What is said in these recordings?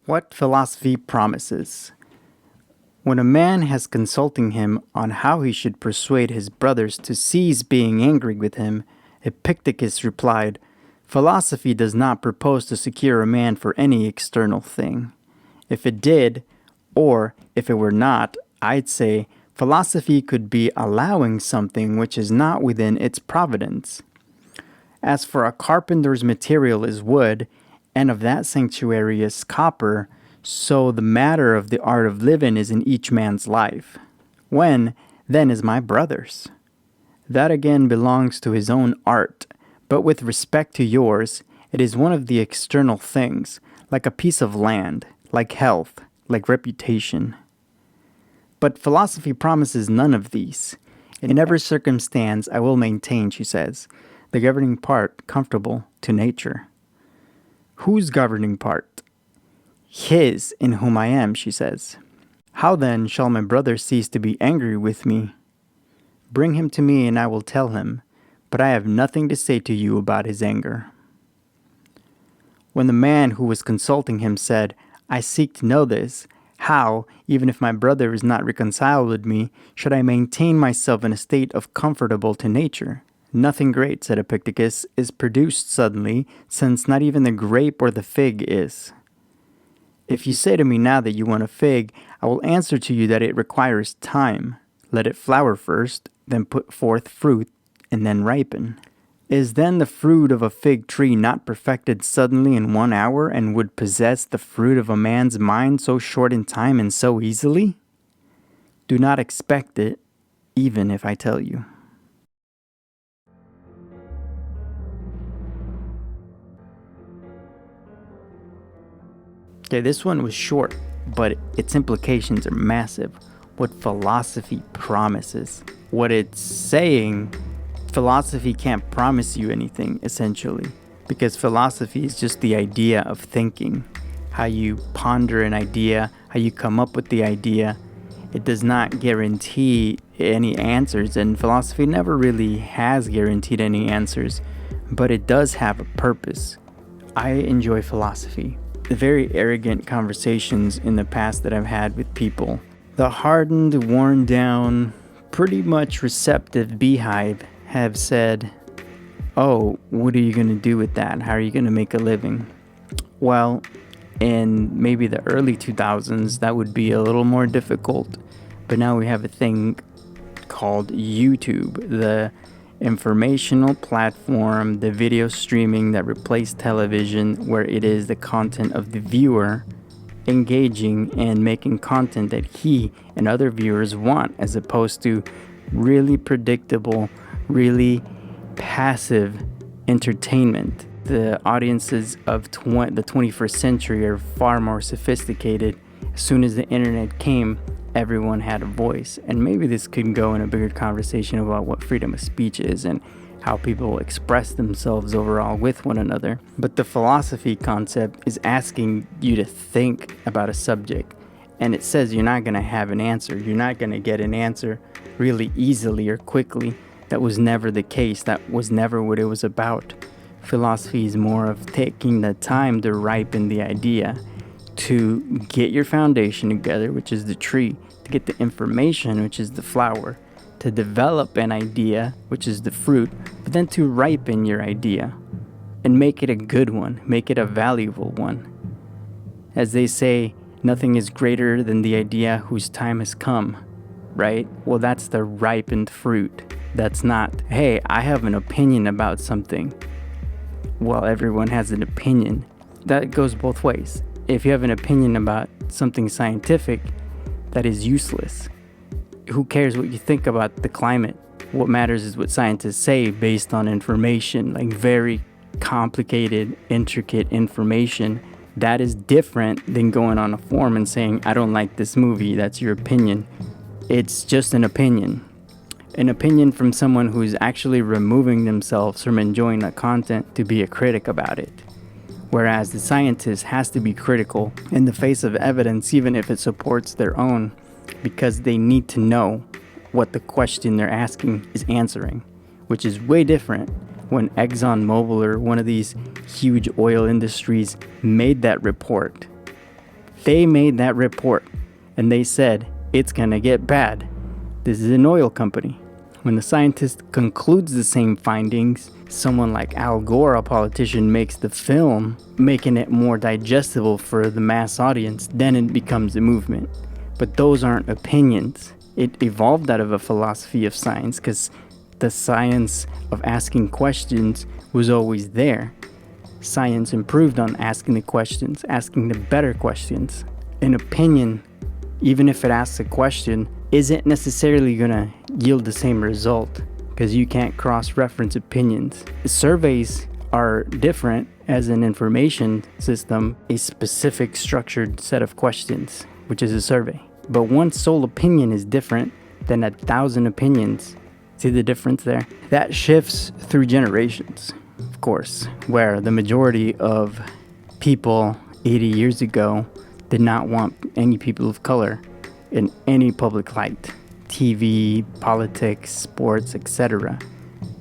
What philosophy promises? When a man has consulting him on how he should persuade his brothers to cease being angry with him, Epictetus replied, "Philosophy does not propose to secure a man for any external thing. If it did, or if it were not, I'd say philosophy could be allowing something which is not within its providence. As for a carpenter's material is wood, and of that sanctuary is copper, so the matter of the art of living is in each man's life. When, then, is my brother's? That again belongs to his own art, but with respect to yours, it is one of the external things, like a piece of land, like health, like reputation. But philosophy promises none of these. In every circumstance I will maintain, she says, the governing part comfortable to nature." Whose governing part? His in whom I am, she says. "How then shall my brother cease to be angry with me? Bring him to me and I will tell him, but I have nothing to say to you about his anger." When the man who was consulting him said, "I seek to know this, how, even if my brother is not reconciled with me, should I maintain myself in a state of comfortable to nature? Nothing great," said Epictetus, "is produced suddenly, since not even the grape or the fig is. If you say to me now that you want a fig, I will answer to you that it requires time. Let it flower first, then put forth fruit, and then ripen. Is then the fruit of a fig tree not perfected suddenly in 1 hour, and would possess the fruit of a man's mind so short in time and so easily? Do not expect it, even if I tell you." Okay, this one was short, but its implications are massive. What philosophy promises. What it's saying, philosophy can't promise you anything, essentially. Because philosophy is just the idea of thinking. How you ponder an idea, how you come up with the idea. It does not guarantee any answers, and philosophy never really has guaranteed any answers. But it does have a purpose. I enjoy philosophy. The very arrogant conversations in the past that I've had with people. The hardened, worn down, pretty much receptive beehive have said, "Oh, what are you going to do with that? How are you going to make a living?" Well, in maybe the early 2000s, that would be a little more difficult. But now we have a thing called YouTube, the informational platform, the video streaming that replaced television, where it is the content of the viewer engaging and making content that he and other viewers want, as opposed to really predictable, really passive entertainment. The audiences of the 21st century are far more sophisticated. As soon as the internet came, everyone had a voice. And maybe this could go in a bigger conversation about what freedom of speech is and how people express themselves overall with one another. But the philosophy concept is asking you to think about a subject. And it says you're not going to have an answer. You're not going to get an answer really easily or quickly. That was never the case. That was never what it was about. Philosophy is more of taking the time to ripen the idea, to get your foundation together, which is the tree, to get the information, which is the flower, to develop an idea, which is the fruit, but then to ripen your idea and make it a good one, make it a valuable one. As they say, nothing is greater than the idea whose time has come, right? Well, that's the ripened fruit. That's not, hey, I have an opinion about something. Well, everyone has an opinion. That goes both ways. If you have an opinion about something scientific, that is useless. Who cares what you think about the climate? What matters is what scientists say based on information, like very complicated, intricate information. That is different than going on a forum and saying, "I don't like this movie." That's your opinion. It's just an opinion. An opinion from someone who's actually removing themselves from enjoying the content to be a critic about it. Whereas the scientist has to be critical in the face of evidence, even if it supports their own, because they need to know what the question they're asking is answering, which is way different when ExxonMobil or one of these huge oil industries made that report. They made that report and they said it's gonna get bad. This is an oil company. When the scientist concludes the same findings, someone like Al Gore, a politician, makes the film, making it more digestible for the mass audience, then it becomes a movement. But those aren't opinions. It evolved out of a philosophy of science because the science of asking questions was always there. Science improved on asking the questions, asking the better questions. An opinion, even if it asks a question, isn't necessarily going to yield the same result because you can't cross-reference opinions. Surveys are different as an information system, a specific structured set of questions, which is a survey. But one sole opinion is different than 1,000 opinions. See the difference there? That shifts through generations, of course, where the majority of people 80 years ago did not want any people of color in any public light, TV, politics, sports, etc.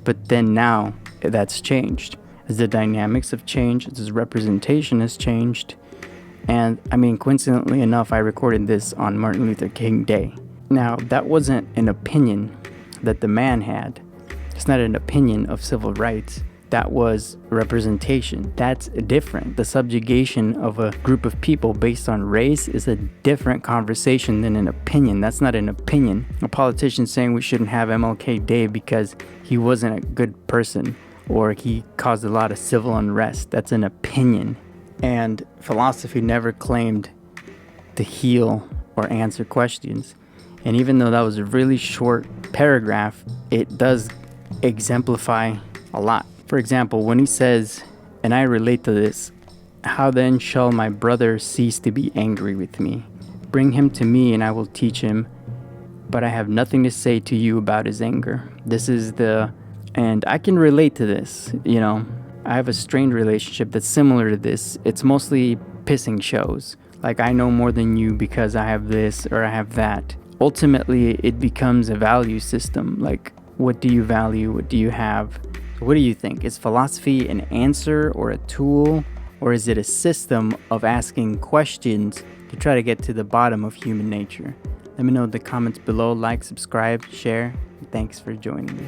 But then now that's changed. As the dynamics have changed, as representation has changed. And I mean, coincidentally enough, I recorded this on Martin Luther King Day. Now, that wasn't an opinion that the man had. It's not an opinion of civil rights. That was representation. That's different. The subjugation of a group of people based on race is a different conversation than an opinion. That's not an opinion. A politician saying we shouldn't have MLK Day because he wasn't a good person or he caused a lot of civil unrest. That's an opinion. And philosophy never claimed to heal or answer questions. And even though that was a really short paragraph, it does exemplify a lot. For example, when he says, and I relate to this, how then shall my brother cease to be angry with me? Bring him to me and I will teach him, but I have nothing to say to you about his anger. And I can relate to this, I have a strained relationship that's similar to this. It's mostly pissing shows. Like, I know more than you because I have this or I have that. Ultimately, it becomes a value system. Like, what do you value? What do you have? What do you think? Is philosophy an answer or a tool? Or is it a system of asking questions to try to get to the bottom of human nature? Let me know in the comments below. Like, subscribe, share. Thanks for joining me.